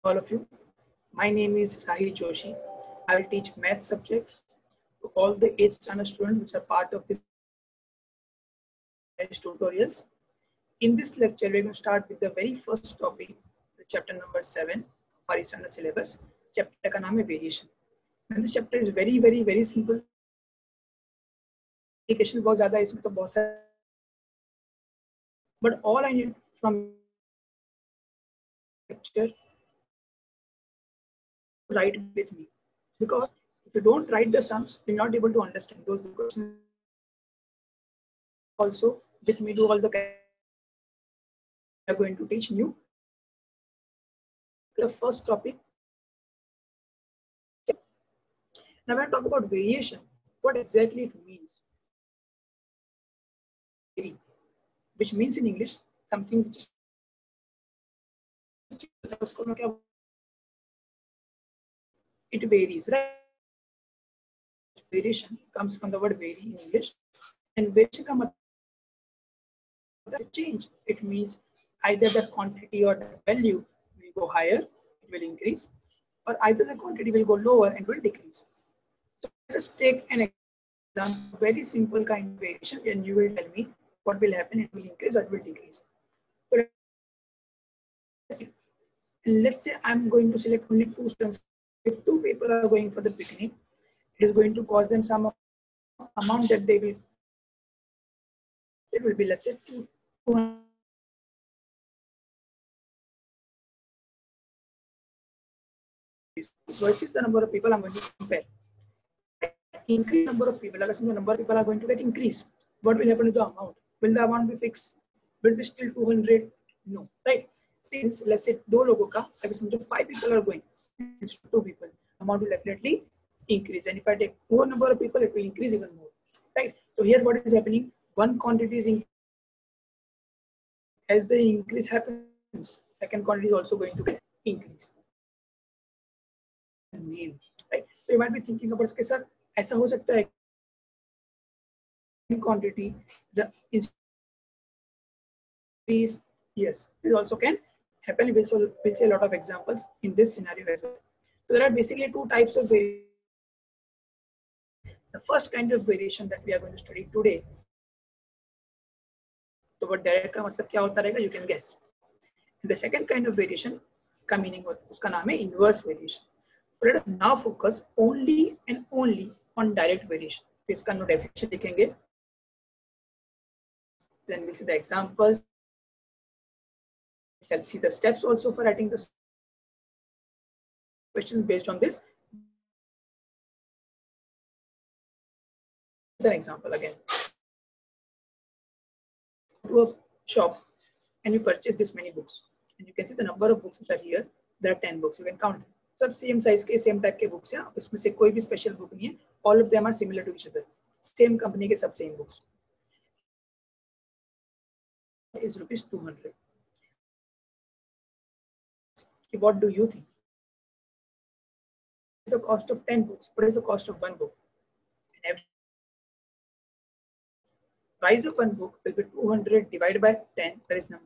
all of you. My name is Rahil Joshi. I will teach math subject to all the 8th standard students which are part of this tutorials. In this lecture, we're going to start with the very first topic, chapter number 7 of our standard syllabus. Chapter का नाम है variation. And this chapter is very simple. Application बहुत ज़्यादा है इसमें तो बहुत सारे. But all I need from lecture write with me, because if you don't write the sums, you're not able to understand those questions. Also, with me do all the we are going to teach you the first topic. Now, when I talk about variation, what exactly it means? Which means in English something which is it varies, right? Variation comes from the word vary in English, and variation का मतलब change. It means either the quantity or the value will go higher, it will increase, or either the quantity will go lower and will decrease. So let us take an example, very simple kind of variation, and you will tell me what will happen. It will increase or it will decrease. So let's say I'm going to select only 2 students. If 2 people are going for the picnic, it is going to cost them some amount that they will. It will be, let's say, 200. Versus the number of people I'm going to compare. Increase number of people, the number of people are going to get increased. What will happen to the amount? Will the amount be fixed? Will be still 200? No, right? Since let's say 2 लोगों का, अगर 5 people are going, instead of 2 people, amount will definitely increase. And if I take more number of people, it will increase even more, right? So here, what is happening? One quantity is increasing. As the increase happens, second quantity is also going to get increased. Name, right? So you might be thinking about, okay, sir, ऐसा हो सकता है quantity the increase. Yes, it also can happen. We'll see a lot of examples in this scenario as well. So there are basically 2 types of variation. The first kind of variation that we are going to study today. So what direct का मतलब क्या होता रहेगा? You can guess. The second kind of variation का meaning उसका नाम है inverse variation. So let us now focus only and only on direct variation. इसका no definition लिखेंगे. Then we'll see the examples. We'll see the steps also for writing the questions based on this. An example again. To a shop and you purchase this many books, and you can see the number of books which are here. There are 10 books. You can count them. सब same size के same type के books हैं. उसमें से कोई भी special book नहीं है. All of them are similar to each other. Same company के सब same books. Is rupees 200. What do you think? What is the cost of 10 books? What is the cost of 1 book? And every price of 1 book will be 200 divided by 10. That is the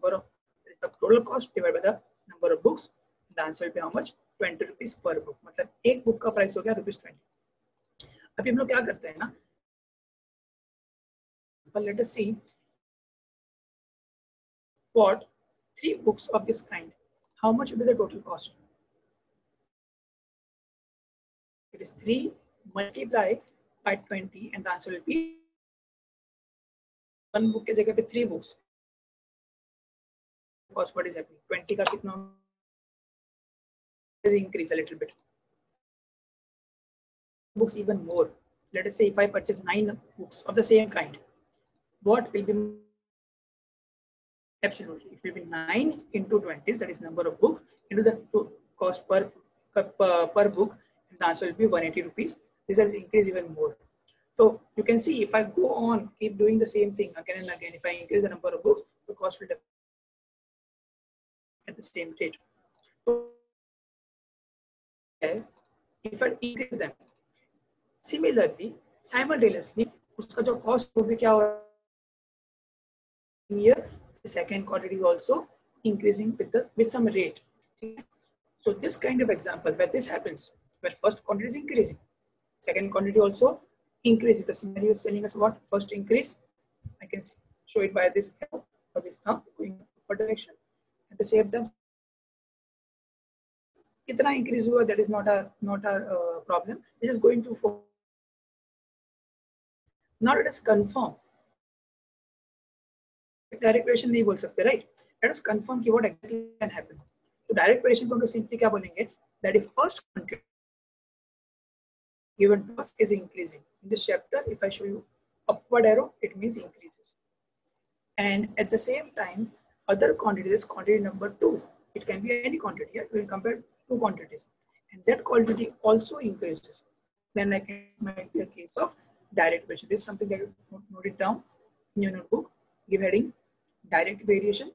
total cost divided by the number of books. The answer will be how much? 20 rupees per book. मतलब एक book का price हो गया ₹20. अभी हम लोग क्या करते हैं ना? But let us see what 3 books of this kind. How much will be the total cost? It is 3 multiplied by 20, and the answer will be 1 book के जगह पे 3 books. Cost what is happening? 20 का कितना? Is increase a little bit. Books even more. Let us say if I purchase 9 books of the same kind, what will be? Absolutely, it will be 9 into 20. That is number of books into the cost per book, and the answer will be 180 rupees. This has increased even more. So you can see if I go on, keep doing the same thing again and again, if I increase the number of books, the cost will at the same rate. So if I increase them, similarly, simultaneously, उसका जो cost वो भी क्या हो रहा है? Here, the second quantity is also increasing with some rate. So this kind of example where this happens, where first quantity is increasing, second quantity also increases. The scenario is telling us what? First increase. I can show it by this arrow or this thumb going for direction. At the same time, kitna increase hua, that is not a problem. It is going to fall. Now it is confirmed. Direct variation नहीं बोल सकते, right? Let us confirm कि what exactly can happen. So direct variation को हम लोग simply क्या बोलेंगे? That if first quantity given to us is increasing. In this chapter, if I show you upward arrow, it means increases. And at the same time, other quantity is quantity number 2. It can be any quantity. Here we will compare two quantities, and that quantity also increases. Then like it might be a case of direct variation. This is something that you note it down in your notebook. Give heading direct variation.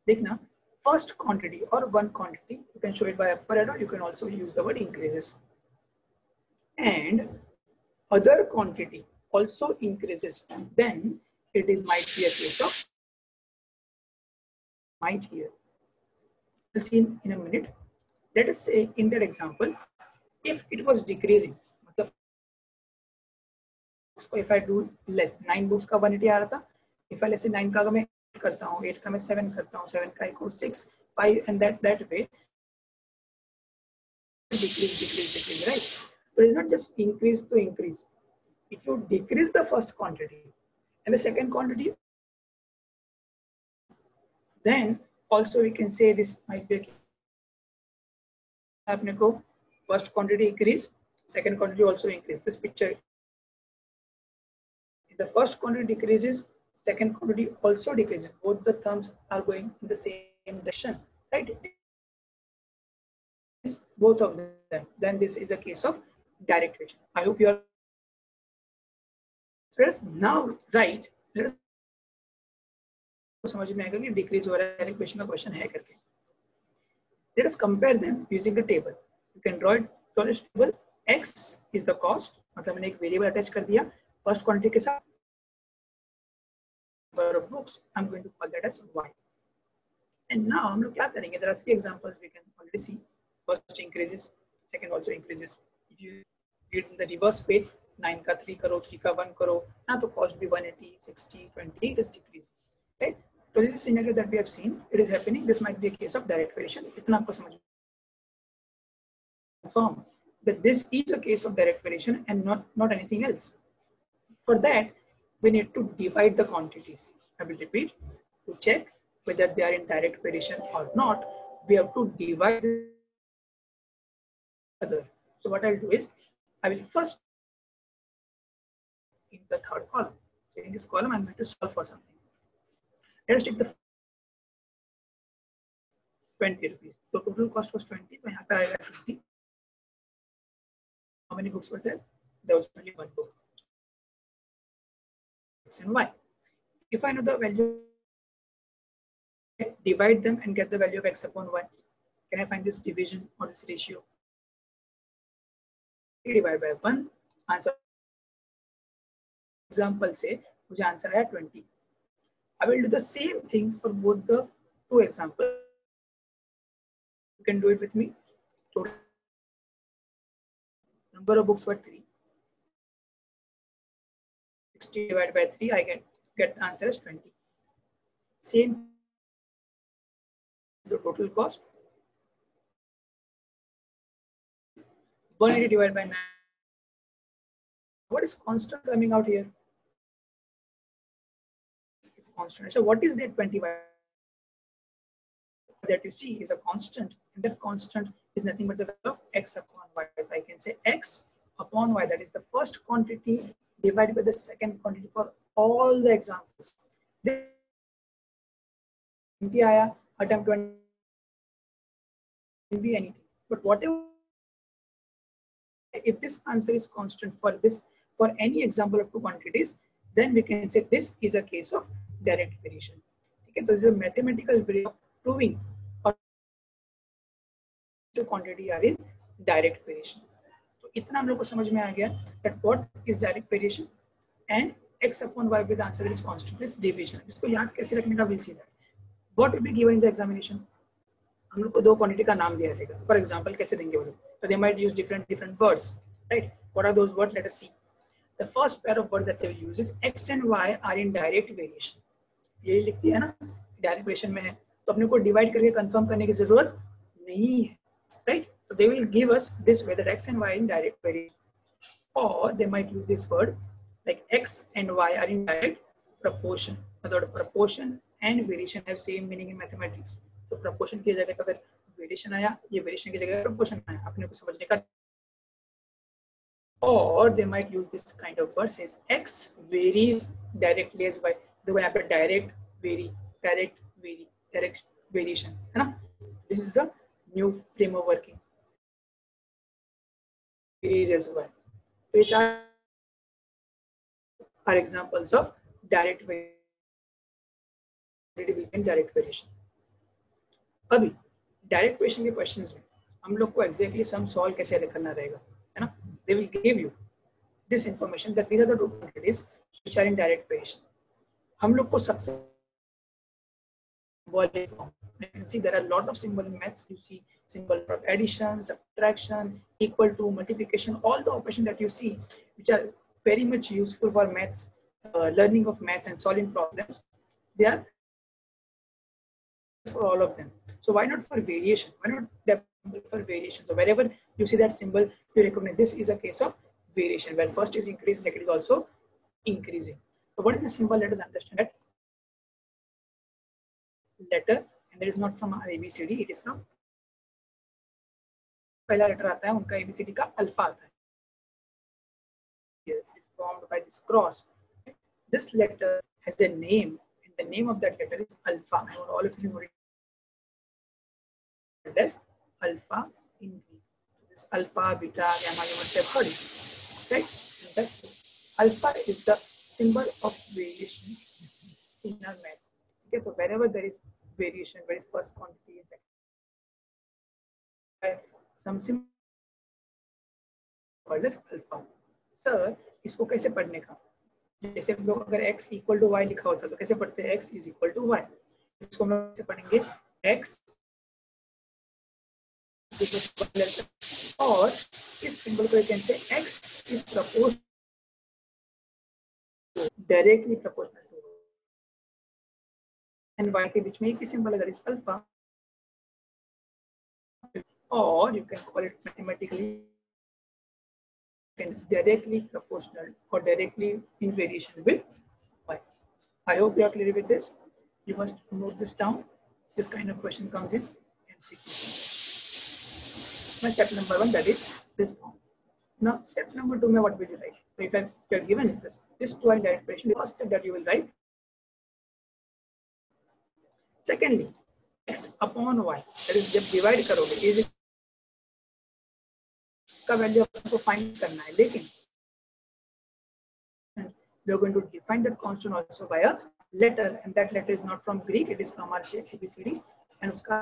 Dekhna, first quantity or one quantity, you can show it by upper arrow. You can also use the word increases. And other quantity also increases, then it is might be a case of might here. We'll see in a minute. Let us say in that example, if it was decreasing, if I do less, 9 books का 180 आ रहा था. If I let's say 9 का मैं 8 करता हूँ, 8 का मैं 7 करता हूँ, 7 का equals 6, 5, and that way decrease, right? So it's not just increase to increase. If you decrease the first quantity and the second quantity, then also we can say this might be आपने को first quantity increase, second quantity also increase. This picture, if the first quantity decreases, second quantity also decreases. Both the terms are going in the same direction, right? Both of them. Then this is a case of direct variation. I hope you are. So let us now write. Let us समझ में आएगा कि decrease हो रहा है direct variation का question है करके. Let us compare them using the table. You can draw it. Draw this table. X is the cost. मतलब मैंने एक variable attach कर दिया. First quantity के साथ number of books. I'm going to call that as Y. And now हम लोग क्या करेंगे? There are 3 examples we can already see. First increases, second also increases. If you read in the reverse way, 9 का 3 करो, 3 का 1 करो, ना तो cost भी 180, 60, 20, it is decreased. Right? So this is scenario that we have seen. It is happening. This might be a case of direct variation. इतना आपको समझ confirm that this is a case of direct variation and not anything else. For that, we need to divide the quantities. I will repeat. To check whether they are in direct variation or not, we have to divide the other. So what I'll do is, I will first in the third column. So in this column, I'm going to solve for something. Let us take the 20 rupees. So total cost was 20. So यहाँ पे आएगा 20. How many books were there? There was only one book. X and Y. If I know the value, divide them and get the value of X upon Y. Can I find this division or this ratio? Divide by 1. Answer. Example say, मुझे answer है 20. I will do the same thing for both the two examples. You can do it with me. Total number of books were 3. 60 divided by 3, I get the answer as 20. Same is the total cost. 180 divided by 9. What is constant coming out here? It's constant. So what is that 20 that you see is a constant, and that constant is nothing but the value of X upon Y. I can say X upon Y, that is the first quantity divided by the second quantity for all the examples. This 20 आया, attempt 20 can be anything, but whatever, if this answer is constant for any example of two quantities, then we can say this is a case of direct variation. Okay, so this is a mathematical way of proving or two quantity are in direct variation. तो इतना हम लोग को समझ में आ गया that what is direct variation and X upon Y with the answer is constant is division. इसको याद कैसे रखने का, we'll see that. What will be given in the examination? हम लोग को दो क्वांटिटी का नाम दिया रहेगा. फॉर एग्जांपल कैसे देंगे वो लोग? तो they might use different words, right? What are those words? Let us see. The first pair of words that they will use is x and y are in direct variation. यही लिख दिया है ना, डायरेक्ट वेरिएशन में है, तो अपने को डिवाइड करके कंफर्म करने की जरूरत नहीं है, right? So they will give us this way, that x and y in direct variation, or they might use this word like x and y are in direct proportion. मतलब proportion and variation have same meaning in mathematics. तो proportion की जगह अगर variation आया, ये variation की जगह proportion आया, अपने को समझने का. Or they might use this kind of word, says x varies directly as y. देखो यहाँ पे direct variation है ना. This is a new frame of working. Varies as y. Which are examples of direct variation. अभी direct variation के questions में हम लोग को एग्जैक्टली सम सॉल्व कैसे करना रहेगा, है ना. They will give you this information that these are the two quantities which are in direct variation. हम लोग को सबसे symbolic form. You can see there are a lot of symbol in maths. You see symbol for addition, subtraction, equal to, multiplication, all the operations that you see, which are very much useful for maths, learning of maths and solving problems. They are for all of them. So why not for variation? Why not for variation? So wherever you see that symbol, you recognize this is a case of variation, where first is increasing, second is also increasing. So what is the symbol? Let us understand that. Letter, and that is not from ABCD, it is from पहला letter आता है उनका ABCD का alpha आता है. It is formed by this cross. This letter has a name, and the name of that letter is alpha. All of you know it as alpha in Greek. This alpha, beta, gamma, you must have heard it, right? And that's alpha is the symbol of variation in our math. Okay, so wherever there is variation, where is first quantity, some symbol called as alpha. Sir, इसको कैसे पढ़ने का? जैसे हम लोग अगर x equal to y लिखा होता तो कैसे पढ़ते हैं? x is equal to y. इसको हम लोग कैसे पढ़ेंगे? x और इस सिंबल को can say x is proportional, directly proportional to and y के बीच में एक ही सिंबल अगर इज अल्फा, और you can call it mathematically is directly proportional or directly in variation with y. I hope you are clear with this. You must note this down. This kind of question comes in MCQ. Now step number 1, that is this form. Now step number 2, what will you write? So if you are given this two direct variation, the first step that you will write. Secondly, x upon y, that is जब divide करोगे is का value आपको find करना है, लेकिन we are going to define that constant also by a letter, and that letter is not from Greek, it is from our ABCD, and उसका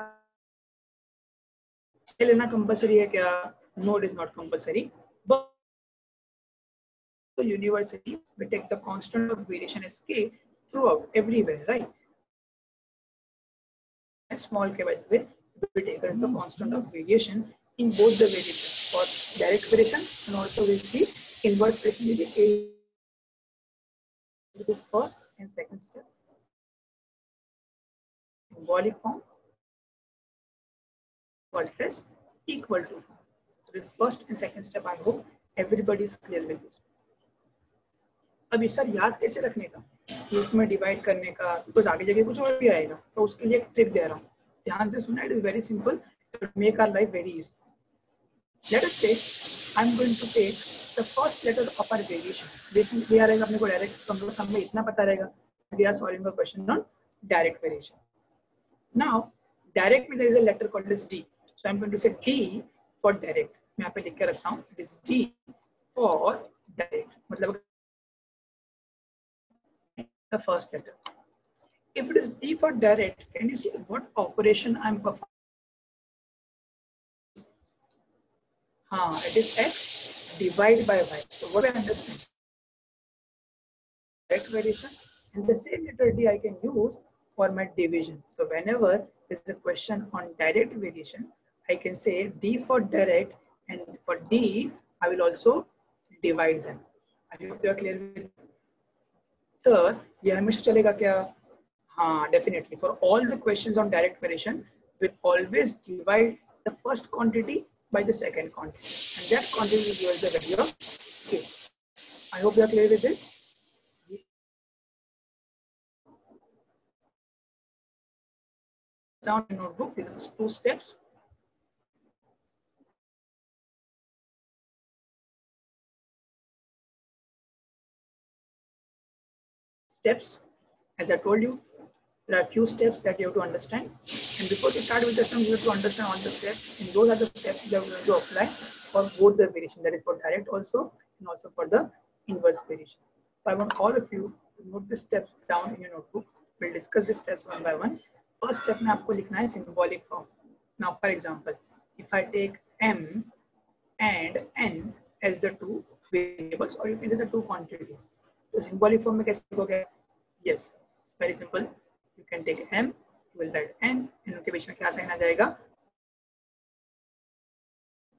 लेना compulsory है क्या? No, it is not compulsory, but the university we take the constant of variation as k throughout everywhere, right? And small k by the way we take as the constant of variation in both the variations, for direct variation and also with the inverse variation with the k. This first and second step. Symbolic form called as equal to form. So this first and second step, I hope everybody is clear with this. अब sir याद कैसे रखने का? इसमें divide करने का, कुछ आगे जगह कुछ और भी आएगा, तो उसके लिए एक ट्रिक दे रहा हूँ, ध्यान से सुनना. It is very simple, make our life very easy. Let us say I am going to take the first letter of our variation. Variation क्या रहेगा अपने को डायरेक्ट कम में इतना पता रहेगा. We are solving a question on direct variation. Now direct में there is a letter called as D. So I am going to say D for direct. मैं यहाँ पे लिख के रखता हूँ, it is D for direct, मतलब the first letter. If it is D for direct, can you see what operation I am performing? It is x divided by y. So what I understand? Direct variation, and the same letter D I can use format division. So whenever there's a question on direct variation, I can say D for direct, and for D, I will also divide them. I hope you are clear with it. Sir, ये हमेशा चलेगा क्या? हाँ, definitely. For all the questions on direct variation, we'll always divide the first quantity by the second quantity, and that quantity will give us the value of K. I hope you are clear with this. Down in notebook, there are 2 steps. Steps, as I told you, there are few steps that you have to understand. And before you start with the sums, you have to understand all the steps. And those are the steps you are going to apply for both the variation, that is for direct also, and also for the inverse variation. So I want all of you to note the steps down in your notebook. We'll discuss the steps one by one. First step में आपको लिखना है symbolic form. Now, for example, if I take M and N as the 2 variables, or you can say the 2 quantities, तो symbolic form में कैसे लिखोगे? Yes, it's very simple. You can take M, you will write N, and उनके बीच में क्या sign आ जाएगा?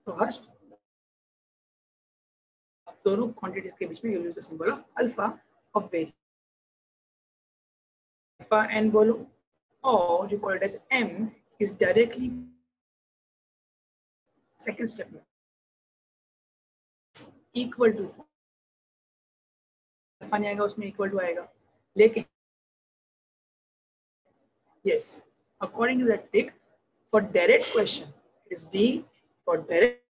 तो first, दोनों quantities के बीच में you use the symbol of alpha of variation. Alpha N बोलो, or you call it as M is directly second step में equal to alpha नहीं आएगा, उसमें equal to आएगा. लेकिन yes, according to that trick, for direct question, it is D for direct.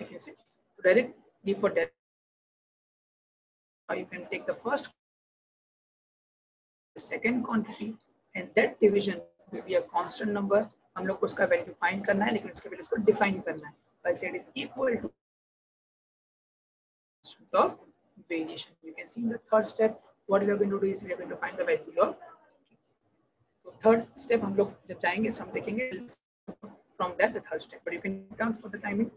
I can say direct, D for direct. Or you can take the first, the second quantity, and that division will be a constant number. हम लोग को उसका value find करना है, लेकिन उसके पहले उसको डिफाइन करना है. I said it is equal to of variation. You can see in the third step, what we are going to do is we are going to find the value of. So third step हम लोग जब जाएंगे सम देखेंगे from that the third step. But you can count for the timing.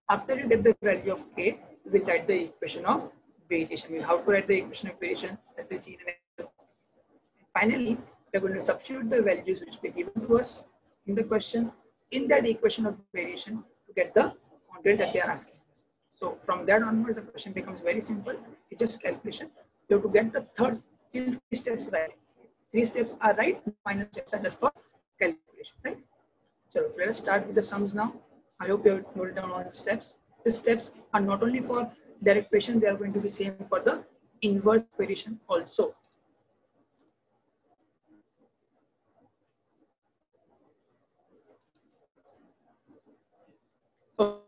After you get the value of K, you will write the equation of variation. How to write the equation of variation? Let me see in a minute. Finally, we are going to substitute the values which were given to us in the question in that equation of variation to get the quantity that they are asking us. So from that onwards, the question becomes very simple. It's just calculation. You have to get the three steps right. 3 steps are right. Final steps are just for calculation, right? So let us start with the sums now. I hope you have noted down all the steps. The steps are not only for direct variation, they are going to be same for the inverse variation also.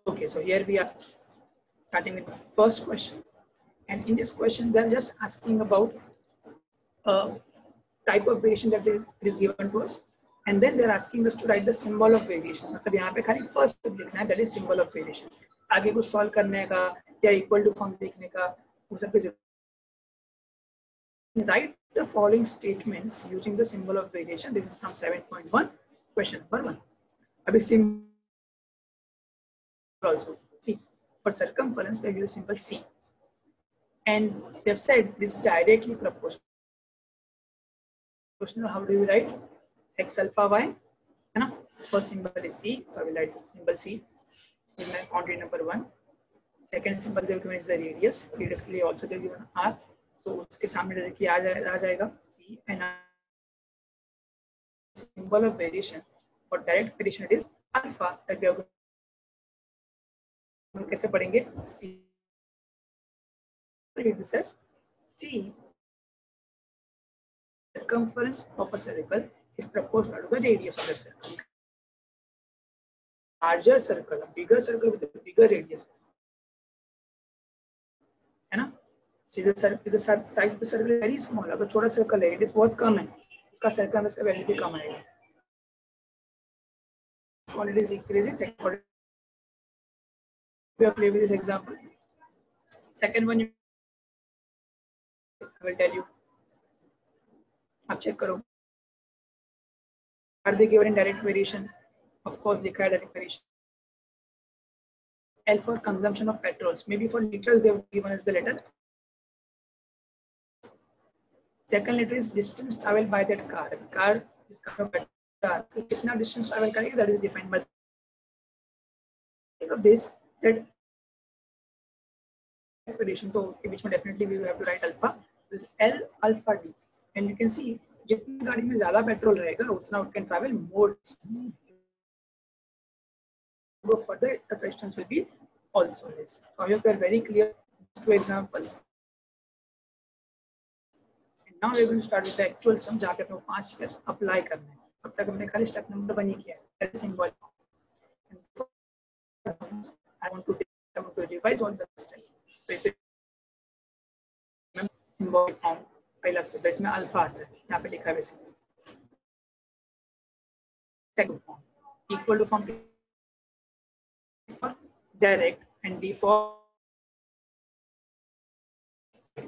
Okay, so here we are starting with the first question. And in this question, they are just asking about a type of variation that is given to us. And then they're asking us to write the symbol of variation. मतलब यहाँ पे खाली first step लिखना है, that is symbol of variation. आगे कुछ solve करने का या equal to form लिखने का वो सब कुछ. Write the following statements using the symbol of variation. This is from 7.1, question number 1. अभी symbol also. See, for circumference they use symbol C. And they've said this directly proportional. How do you write? X alpha y, है ना? First symbol is C, so I will write symbol C in my quantity number 1. Second symbol they will give is the radius. Radius के लिए also they will give R. So उसके सामने directly आ जाएगा C, and symbol of variation for direct variation it is alpha that we are going. कैसे पढ़ेंगे? C. This is C. Circumference of a circle is proportional to the radius of the circle. Larger circle, a bigger circle with a bigger radius, है ना? So the size of the circle is very small. अगर छोटा circle है, radius बहुत कम है, उसका circumference का value भी कम आएगा. Quantity is increasing. Second quantity. We are clear with this example. Second one, I will tell you. आप check करो. Are they given in direct variation? Of course, लिखा है direct variation. L for consumption of petrols. Maybe for liters they have given us the letter. Second letter is distance traveled by that car. Car is car कितना distance travel करेगी, that is defined by think of this that variation. तो के बीच में definitely we have to write alpha. This L alpha D, and you can see जितनी गाड़ी में ज़्यादा पेट्रोल रहेगा उतना it can travel more distance. Go further, the distance will be also less. So I hope you are very clear. Two examples. And now we are going to start with the actual sum. जहाँ पे अपने 5 steps apply करने हैं. अब तक हमने खाली step number 1 ही किया है. Symbol. I want to revise all the steps. So if you symbolic form, पहला step इसमें alpha आता है. यहाँ पे लिखा है basically. Second form, equal to form direct, and D for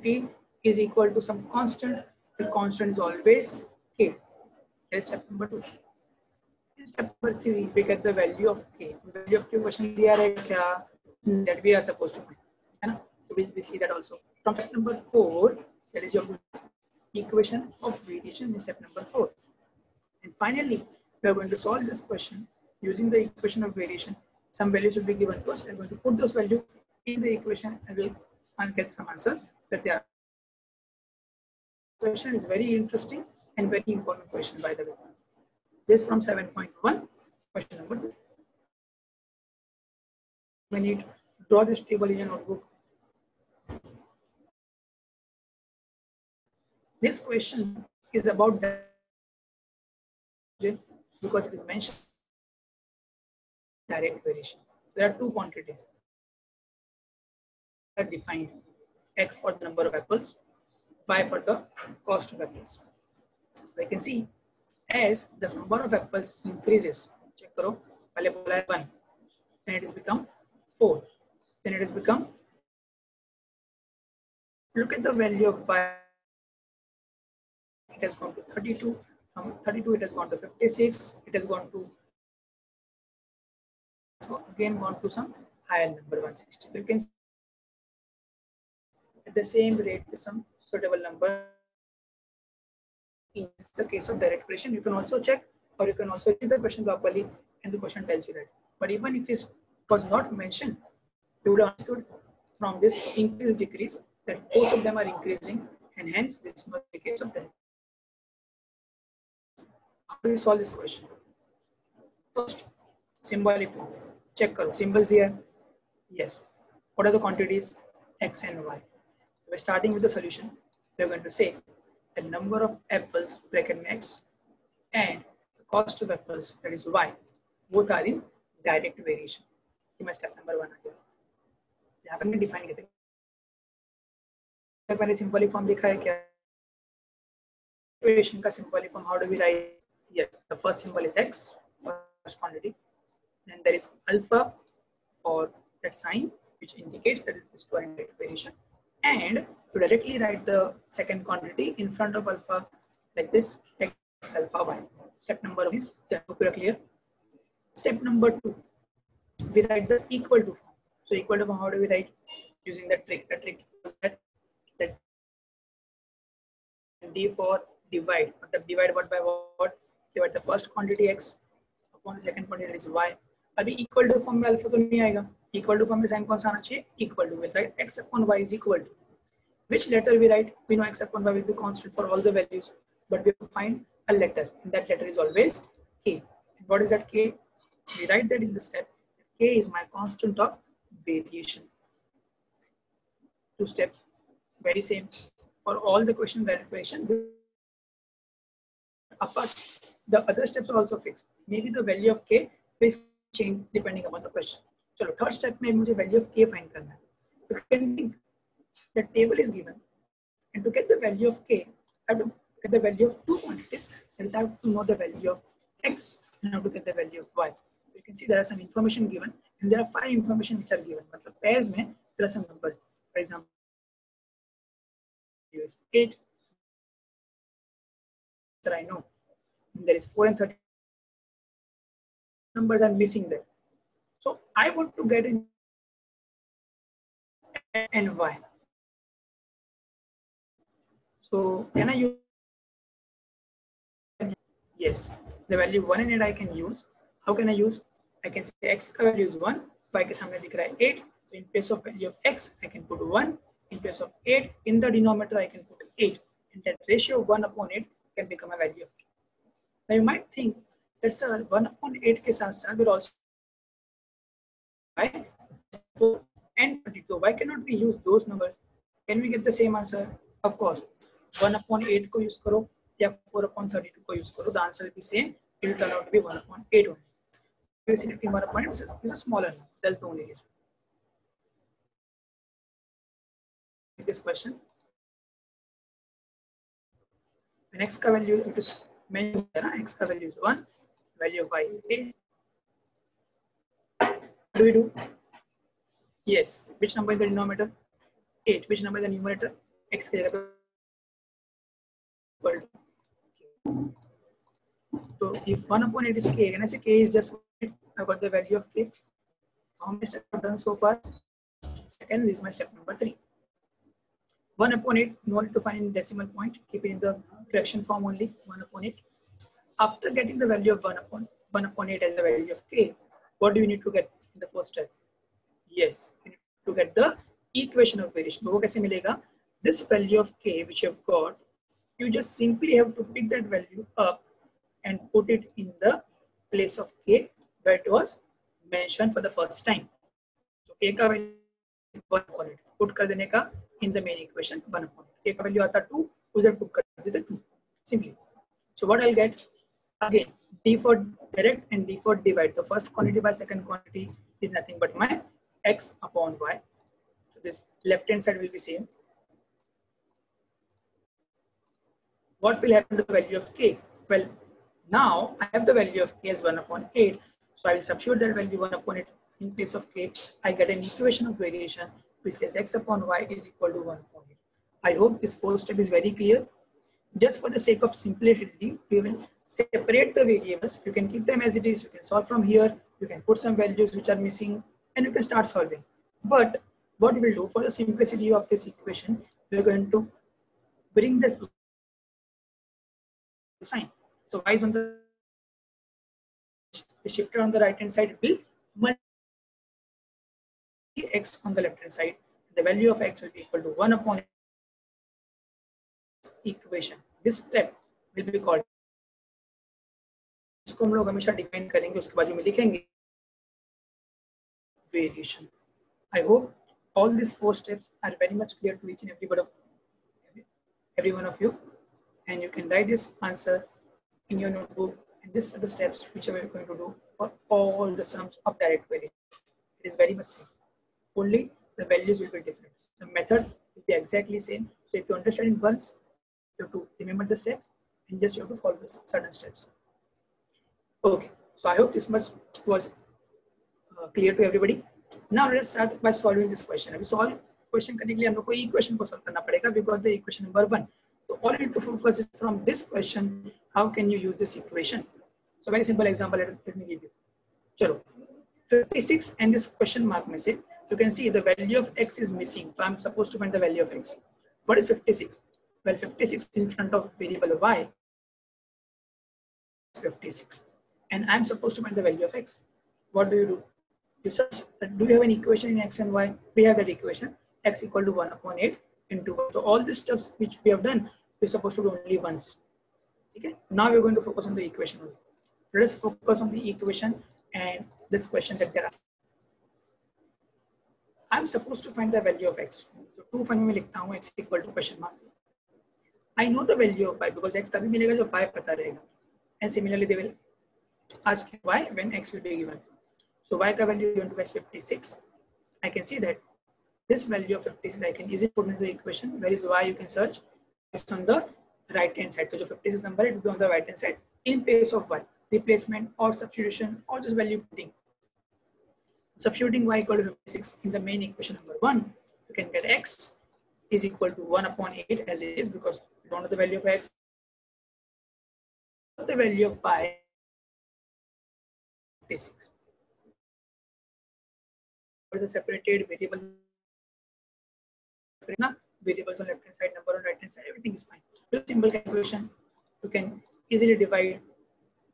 T is equal to some constant. The constant is always K. That is step number 2. In step number 3, we get the value of K. The value of K question दिया है क्या? That we are supposed to find. है ना? So we see that also. From step number 4, that is your equation of variation in step number 4. And finally, we are going to solve this question using the equation of variation. Some values will be given to us. We are going to put those values in the equation and we'll get some answer that they are. Question is very interesting and very important question, by the way. This from 7.1, question number 2. We need to draw this table in a notebook. This question is about because it is mentioned direct variation. There are two quantities that are defined: X for the number of apples, Y for the cost of apples. So I can see as the number of apples increases, check karo, पहले बोला है 1, then it has become 4, then it has become, look at the value of Y, it has gone to 32, from 32 it has gone to 56, it has gone to, so again gone to some higher number 160. You can see at the same rate with some suitable number. In the case of direct variation, you can also check, or you can also read the question properly and the question tells you that. But even if it was not mentioned, you would have understood from this increase decrease that both of them are increasing, and hence this must be the case of direct. How do we solve this question? First, symbolic form. Check karo, symbols there. Yes. What are the quantities? X and Y. We're starting with the solution. We're going to say the number of apples bracket X and the cost of apples, that is Y, both are in direct variation. ये step number 1 आ गया. यहाँ पर हमने define किया था. मैंने symbolic form लिखा है क्या? Variation का symbolic form, how do we write? Yes, the first symbol is X, first quantity. Then there is alpha for that sign which indicates that it is for direct variation. And to directly write the second quantity in front of alpha like this, X alpha Y. Step number 1 is clear. Step number 2, we write the equal to form. So equal to form, how do we write? Using the trick. The trick is that D for divide. Divide what by what? Divide the first quantity X upon the second quantity, that is Y. अभी equal to form में alpha तो नहीं आएगा. Equal to form में sign कौन सा आना चाहिए? Equal to. Will write X upon Y is equal to. Which letter we write? We know X upon Y will be constant for all the values, but we have to find a letter, and that letter is always K. And what is that K? We write that in the step. K is my constant of variation. 2 steps, very same for all the question variation. Apart, the other steps are also fixed. Maybe the value of K will change depending upon the question. So third step में मुझे value of K find करना है. You can think the table is given, and to get the value of K, I have to get the value of 2 quantities. That is, I have to know the value of X and I have to get the value of Y. So you can see there are some information given, and there are 5 information which are given. But the pairs में there are some numbers. For example, is 8. That I know. And there is 4 and 30. Numbers are missing there. So I want to get in X and Y. So can I use? Yes, the value 1 and 8 I can use. How can I use? I can say x का value is 1, y के सामने दिख रहा है 8. So in place of value of x, I can put 1. In place of 8, in the denominator, I can put 8. And that ratio of 1 upon 8 can become a value of k. Now you might think that sir, 1 upon 8 के साथ will also y 4 and 22. Why cannot we use those numbers? Can we get the same answer? Of course. 1 upon 8 को use करो या 4 upon 32 को use करो. The answer will be same. It will turn out to be 1 upon 8 only. Basically, 1 upon 8 is a smaller number. That's the only reason. This question. The next का value it is mentioned here. X का value is 1. Value of y is 8. What do we do? Yes. Which number in the denominator? 8. Which number in the numerator? X के जगह पे. So if 1 upon 8 is k, and I say k is just 1, I got the value of k. How many steps I've done so far? Second, this is my step number 3. 1 upon 8, no need to find in decimal point, keep it in the fraction form only, 1 upon 8. After getting the value of 1 upon 8 as the value of k, what do you need to get in the first step? Yes, you need to get the equation of variation. So, kaise milega? This value of k which you have got, you just simply have to pick that value up and put it in the place of k where it was mentioned for the first time. So k का value 1 upon 8 put कर देने का in the main equation 1 upon 8. k का value आता 2, उधर put कर देते 2 simply. So what I'll get again, d for direct and d for divide. The first quantity by second quantity is nothing but my x upon y. So this left hand side will be same. What will happen to the value of k? Well, now I have the value of k as 1 upon 8. So I will substitute that value 1 upon 8 in place of k. I get an equation of variation which says x upon y is equal to 1 upon 8. I hope this fourth step is very clear. Just for the sake of simplicity, we will separate the variables. You can keep them as it is. You can solve from here. You can put some values which are missing and you can start solving. But what we will do for the simplicity of this equation, we are going to bring this sign. So y is on the shifted on the right hand side, it will multiply x on the left hand side. The value of x will be equal to 1 upon equation. This step will be called, इसको हम लोग हमेशा define करेंगे, उसके बाजू में लिखेंगे variation. I hope all these 4 steps are very much clear to each and every one of you, and you can write this answer in your notebook. And these are the steps which we are going to do for all the sums of direct variation. It is very much same. Only the values will be different. The method will be exactly same. So if you understand it once, you have to remember the steps and just you have to follow the certain steps. Okay. So I hope this much was clear to everybody. Now let's start by solving this question. अभी solve question करने के लिए हम लोग को equation को solve करना पड़ेगा. We got the equation number 1. So all you need to focus is from this question. How can you use this equation? So very simple example. Let me give you. चलो 56 and this question mark में से you can see the value of x is missing. So I'm supposed to find the value of x. What is 56? Well, 56 in front of variable y. 56, and I'm supposed to find the value of x. What do you do? You search. Do you have an equation in x and y? We have that equation. X equal to 1 upon 8 into 1. So all these steps which we have done, we're supposed to do only once. Okay. Now we're going to focus on the equation only. Let us focus on the equation and this question that there are. I'm supposed to find the value of x. So 2 final में लिखता हूँ x equal to question mark. I know the value of y because x तभी मिलेगा जब y पता रहेगा. And similarly they will ask you y when x will be given. So y का value is going to be 56. I can see that this value of 56 I can easily put into the equation. Where is y? You can search. It's on the right hand side. So जो 56 number it will be on the right hand side in place of y. Replacement or substitution or just value putting. Substituting y equal to 56 in the main equation number 1, you can get x is equal to 1 upon 8 as it is because we don't know the value of x. The value of y 56. For the separated variable, variables on left hand side, number on right hand side, everything is fine. Do a simple calculation. You can easily divide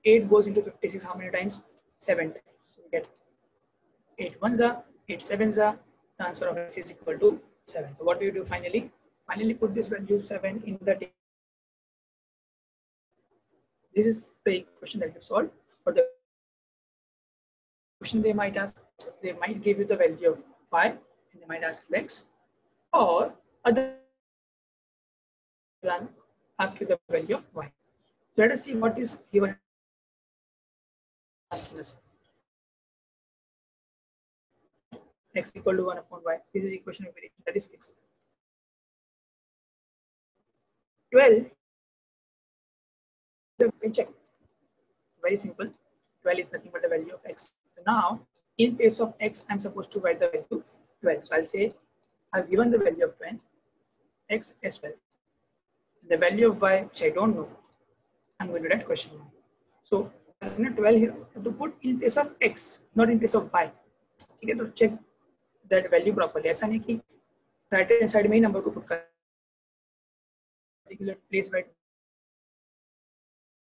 8 goes into 56 how many times? 7 times. So we get 8 ones are, 8 sevens are. The answer of x is equal to 7. So what do you do finally? Finally put this value 7 in the table. This is the equation that you solve. For the question they might ask, they might give you the value of y and they might ask you x, or other than ask you the value of y. So let us see what is given asking us. X equal to 1 upon y. This is equation of variation that is fixed. 12. So we can check. Very simple. 12 is nothing but the value of x. So now, in place of x, I'm supposed to write the value 12. So I'll say I've given the value of 12, x as 12. The value of y, which I don't know, I'm going to write question mark. So 12 here to put in place of x, not in place of y. Okay, so check that value properly. ऐसा नहीं कि right hand side में ही number को put कर particular place where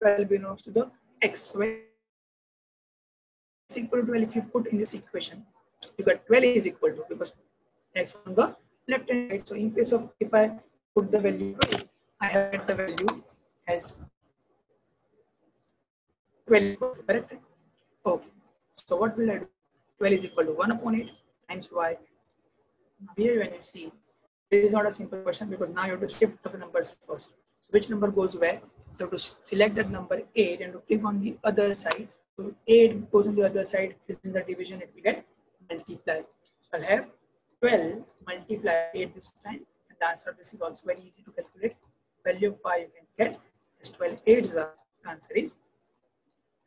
12 belongs to the x. So when x equal to 12, if you put in this equation, you got 12 is equal to, because x on the left hand side. So in place of, if I put the value 12, I have the value as 12, correct? Okay. So what will I do? 12 is equal to 1 upon 8 times y. Now here when you see, this is not a simple question because now you have to shift the numbers first. So which number goes where? You have to select that number 8 and to click on the other side. So 8 goes on the other side, is in the division, it will get multiplied. So I'll have 12 multiply 8 this time, and the answer of this is also very easy to calculate. Value of 5 you can get is 12 8s. The answer is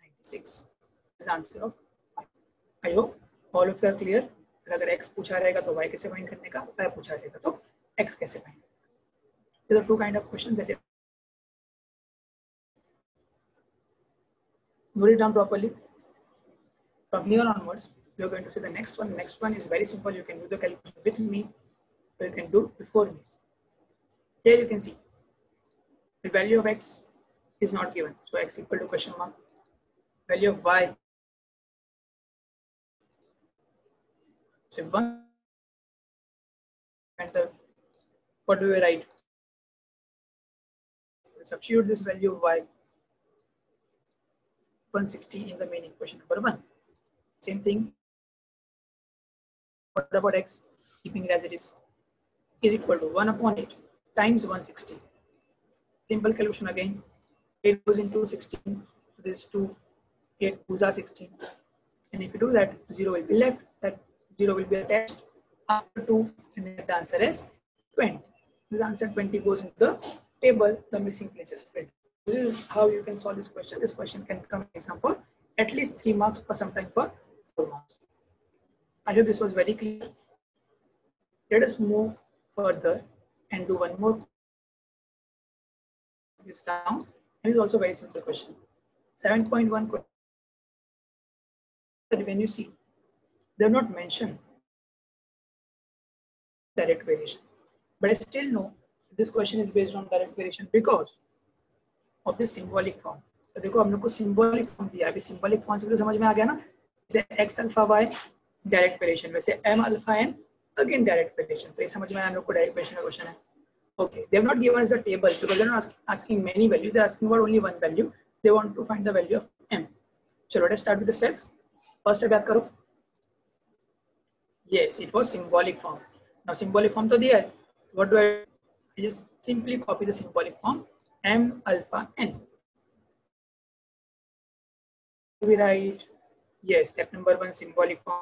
96. This is the answer of 5. I hope all of you are clear. अगर x पूछा रहेगा तो y कैसे find करने का, y पूछा रहेगा तो x कैसे फाइंड करने का. There are two kind of questions that note it down properly. From here onwards, we are going to see the next one. Next one is very simple. You can do the calculation with me, or you can do before me. Here you can see the value of x is not given. So x equal to question mark. Value of y. So one and the, what do we write? We'll substitute this value of y 160 in the main equation number 1. Same thing. What about x? Keeping it as it is equal to 1 upon 8 times 160. Simple calculation again. 8 goes into 16. So this is 2. 8 2s are 16. And if you do that, 0 will be left. That 0 will be attached after 2. And then the answer is 20. This answer 20 goes into the table. The missing place is filled. This is how you can solve this question. This question can come in exam for at least 3 marks or sometimes for 4 marks. I hope this was very clear. Let us move further and do one more. This down. It is also a very simple question. 7.1 question. When you see, they have not mentioned direct variation, but I still know this question is based on direct variation because of this symbolic form. तो देखो हम लोग को symbolic form दिया है. अभी symbolic form से तो समझ में आ गया ना? जैसे x alpha y direct variation, वैसे m alpha n again direct variation. तो ये समझ में आया हम लोग को direct variation का question है. Okay, they have not given us the table because they are not asking many values. They are asking about only one value. They want to find the value of m. So let us start with the steps. First step याद करो. Yes, it was symbolic form. Now symbolic form तो दिया है. What do I just simply copy the symbolic form m alpha n. We write, yes, step number 1 symbolic form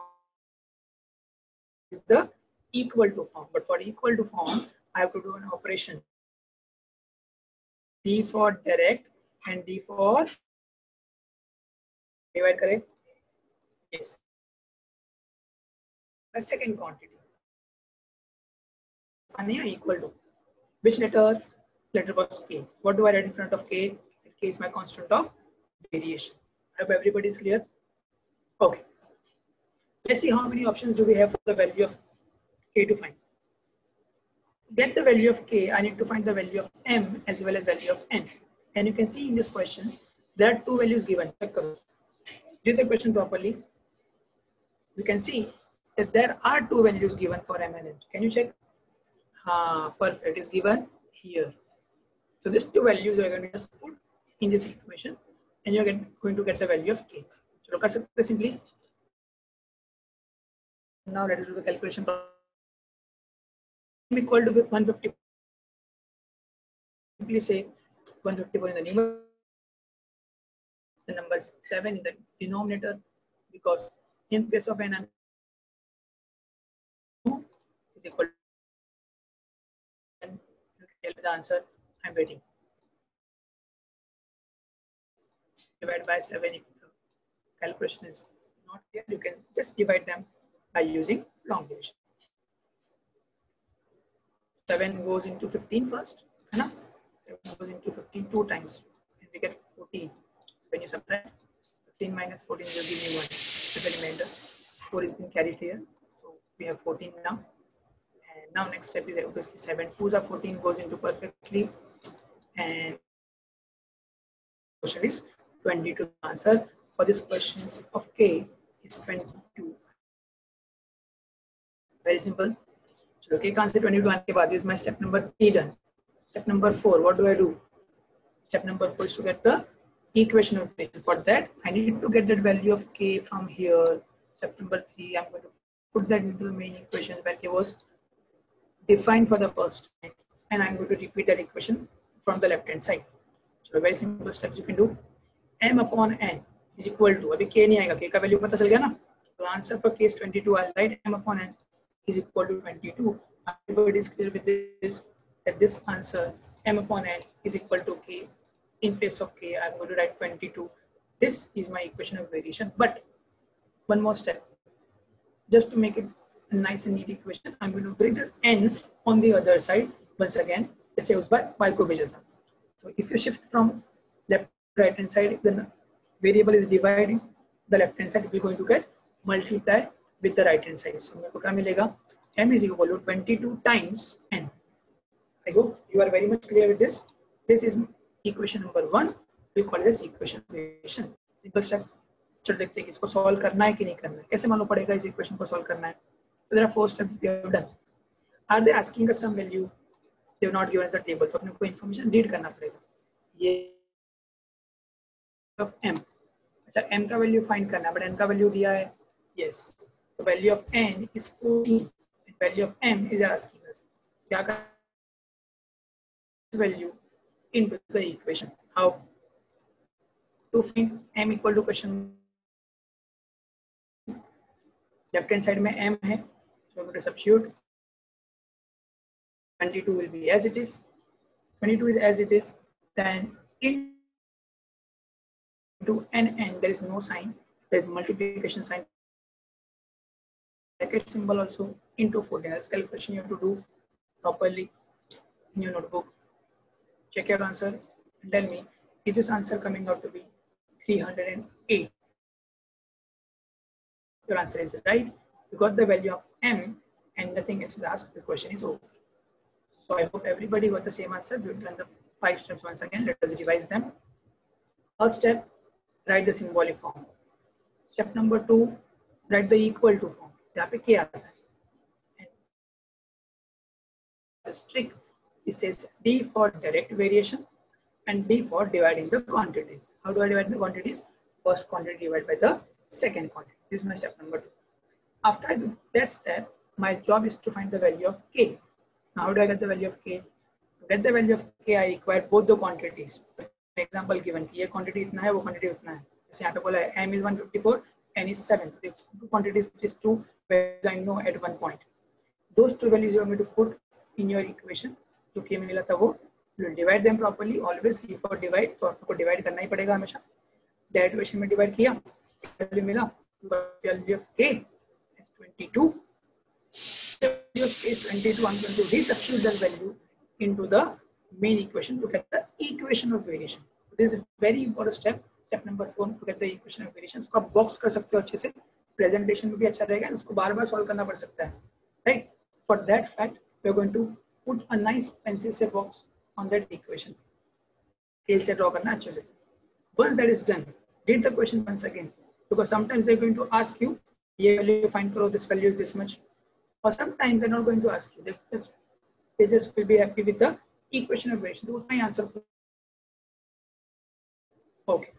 is the equal to form. But for equal to form, I have to do an operation. D for direct and D for divide, correct? Yes. A second quantity. Equal to which letter? Letter was K. What do I write in front of K? K is my constant of variation. I hope everybody is clear. Okay. Let's see how many options do we have for the value of K to find. get the value of k, I need to find the value of m as well as value of n. And you can see in this question, there are two values given. Read the question properly. You can see that there are two values given for m and n. Can you check? Perfect. It is given here. So these two values are going to just put in this equation, and you're going to get the value of k. So look at it simply. Now let us do the calculation. M equal to 150. Simply say 154 in the numerator, the number 7 in the denominator, because in place of n is equal to, and you can tell me the answer. I'm waiting. Divide by 7. If the calculation is not clear, you can just divide them by using long division. 7 goes into 15 first. 7 goes into 15 two times, and we get 14. When you subtract 15 minus 14, will give me 1. The remainder 4 is being carried here, so we have 14 now. And now next step is obviously 7 2s are 14 goes into perfectly, and question is 22. Answer for this question of k is 22. Very simple. So k answer 22 के बाद is my step number 3 done. Step number 4, what do I do? Step number 4 is to get the equation of equation. For that, I need to get that value of k from here. Step number 3, I'm going to put that into the main equation where k was defined for the first time, and I'm going to repeat that equation from the left hand side. So very simple steps you can do. M upon n is equal to, अभी k नहीं आएगा, k का value पता चल गया ना? So answer for k is 22. I'll write m upon n is equal to 22. Everybody is clear with this, that this answer m upon n is equal to k. In place of k, I'm going to write 22. This is my equation of variation. But one more step, just to make it a nice and neat equation, I'm going to bring the n on the other side. Once again, let's say by y को भेजा था. So if you shift from left to right hand side, then variable is dividing the left hand side. We're going to get multiply with the right hand side. So मेरे को क्या मिलेगा? M is equal to 22 times n. I hope you are very much clear with this. This is equation number 1. We call this equation variation. Simple step. चलो देखते हैं कि इसको solve करना है कि नहीं करना है. कैसे मालूम पड़ेगा इस equation को solve करना है? So there are 4 steps we have done. Are they asking us some value? They have not given us the table. तो अपने को information read करना पड़ेगा. ये of m. अच्छा m का value find करना है, but n का value दिया है. Yes. The value of n is 14. The value of m is asking us. क्या करना? Value into the equation. How to find m equal to question left hand side में m है, so I'm going to substitute. 22 will be as it is. 22 is as it is. Then into n there is no sign. There is multiplication sign. Bracket symbol also into 14. This calculation you have to do properly in your notebook. Check your answer and tell me, is this answer coming out to be 308? Your answer is right. You got the value of m and nothing else is asked. This question is over. So I hope everybody got the same answer. We've done the 5 steps once again. Let us revise them. First step, write the symbolic form. Step number 2, write the equal to form. यहाँ पे क्या आता है? The trick, it says D for direct variation and D for dividing the quantities. How do I divide the quantities? First quantity divided by the second quantity. This is my step number 2. After I do that step, my job is to find the value of k. Now how do I get the value of k? To get the value of k, I require both the quantities. For example given, ये quantity इतना है, वो quantity उतना है. जैसे यहाँ पे बोला है m is 154, n is 7. It's two quantities, which is 2 values I know at one point. Those two values you are going to put in your equation. जो k में मिला था वो, you will divide them properly. Always D for divide. तो आपको divide करना ही पड़ेगा हमेशा. Derivation में divide किया, value मिला. Value of k is 22. Value of k is 22. I'm going to resubstitute that value into the main equation to get the equation of variation. This is a very important step. Step number 4 to get the equation of variation. उसको आप box कर सकते हो अच्छे से. Presentation में भी अच्छा रहेगा. उसको बार-बार solve करना पड़ सकता है. Right? For that fact, we are going to put a nice pencil shape box on that equation. Scale से draw करना अच्छे से. Once that is done, read the question once again, because sometimes they're going to ask you, ये value find करो, this value is this much, or sometimes they're not going to ask you. They just will be happy with the equation equation. तो उतना ही answer. Okay.